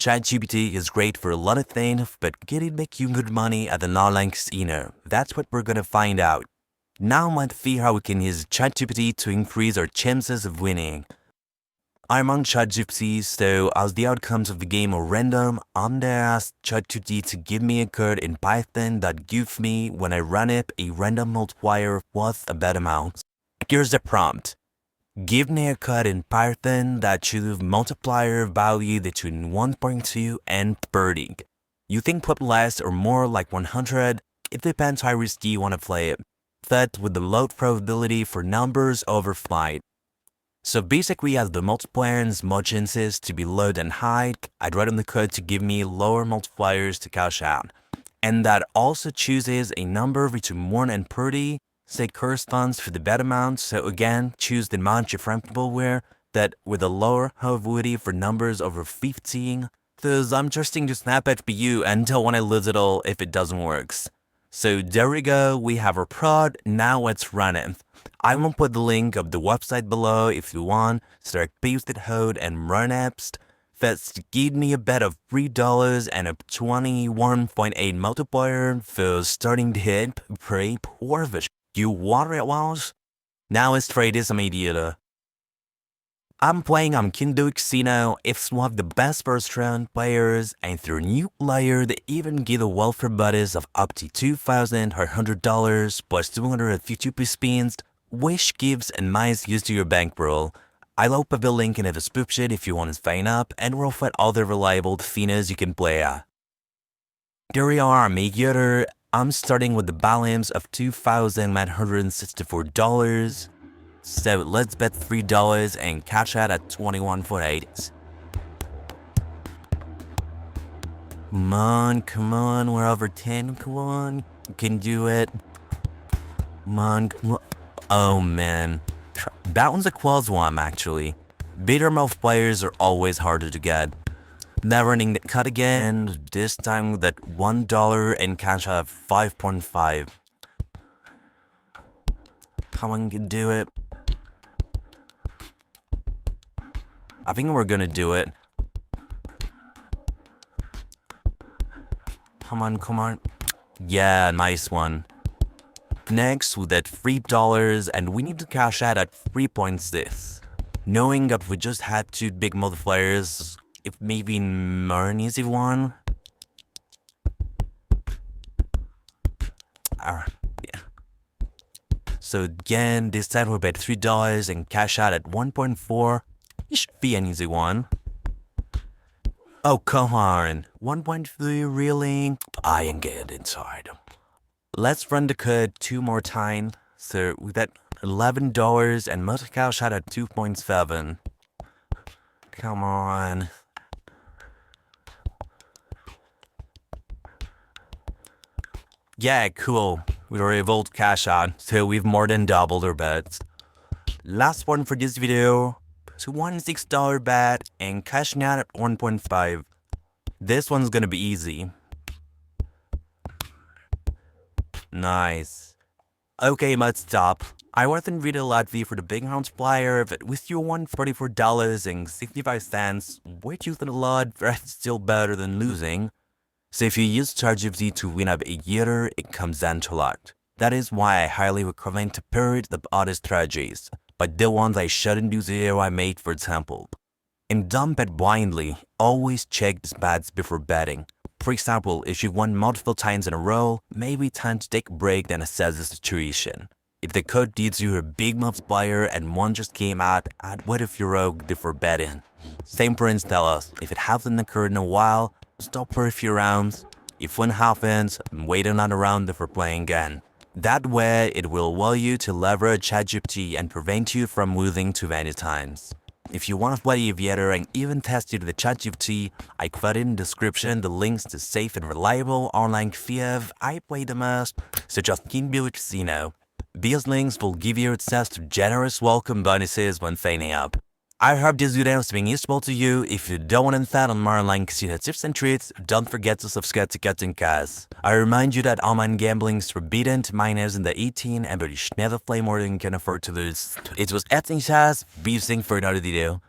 Chat-GPT is great for a lot of things, but can it make you good money at an online casino? That's what we're gonna find out. Now let's see how we can use Chat-GPT to increase our chances of winning. I'm on Chat-GPT, so as the outcomes of the game are random, I'm gonna ask Chat-GPT to give me a code in Python that gives me, when I run it, a random multiplier plus a bet amount. Here's the prompt. Give me a code in Python that chooses multiplier value between 1.2 and 30. You think put less or more like 100? It depends how risky you want to play it. Set with the low probability for numbers over flight. So basically, as the multiplier has more chances to be low than high, I'd write in the code to give me lower multipliers to cash out. And that also chooses a number between 1 and 30, say corresponds to the bet amount, so again, choose the amount you're comfortable with, that with a lower probability for numbers over 15, because I'm trusting to snap at you until when I lose it all if it doesn't work. So there we go, we have our prod, now let's run it. I will put the link of the website below if you want, so I paste it code and run apps. First, give me a bet of $3 and a 21.8 multiplier for starting to hit pretty perfect. You want it was? Now let's try this Aviator. I'm playing on Kindo Casino. It's one of the best first round players, and through new player they even give a welfare bonus of up to $2,100 plus 250 spins, which gives a nice use to your bankroll. I'll put the link in the description if you want to sign up, and we'll find other reliable casinos you can play at. Here we are, Aviator. I'm starting with the balance of $2,964. So let's bet $3 and cash out at 21.8. Come on, we're over 10, come on. You can do it. Come on. Oh man. That one's a close one, actually. Bigger multipliers are always harder to get. Now running the cut again, this time with that $1 and cash out of 5.5. Come on, you can do it. I think we're gonna do it. Come on. Yeah, nice one. Next, with that $3, and we need to cash out at 3.6. Knowing that we just had two big multipliers, if maybe more an easy one. Yeah. So again, this time we bet $3 and cash out at 1.4. It should be an easy one. Oh, come on. 1.3, really? I ain't getting inside. Let's run the code 2 more times. So we got $11 and most cash out at 2.7. Come on. Yeah, cool. We were able to cash out, so we've more than doubled our bets. Last one for this video. So $6 bet and cashing out at 1.5. This one's gonna be easy. Nice. Okay, let's stop. I wasn't really lucky for the big multiplier, but with your $144.65, which isn't a lot, but it's still better than losing. So if you use Chat-GPT to win up Aviator, it comes down to luck. That is why I highly recommend to pair it with other strategies, but the ones I shouldn't do zero I made, for example. And don't bet blindly, always check the bets before betting. For example, if you've won multiple times in a row, maybe time to take a break and assess the situation. If the code gives you a big multiplier and one just came out, I'd wait a few rogues before betting. Same prints tell us, if it hasn't occurred in a while, stop for a few rounds. If one happens, wait another round before playing again. That way, it will allow you to leverage Chat-GPT and prevent you from losing too many times. If you want to play Aviator and even test it with Chat-GPT, I put in the description the links to safe and reliable online casinos I play the most, such as Kindo Casino. These links will give you access to generous welcome bonuses when signing up. I hope this video has been useful to you. If you don't want to find on more online casino tips and tricks, don't forget to subscribe to Captain Kaz. I remind you that online gambling is forbidden to minors under 18 and that you should never play more than you can afford to lose. It was Captain Kaz, be for another video.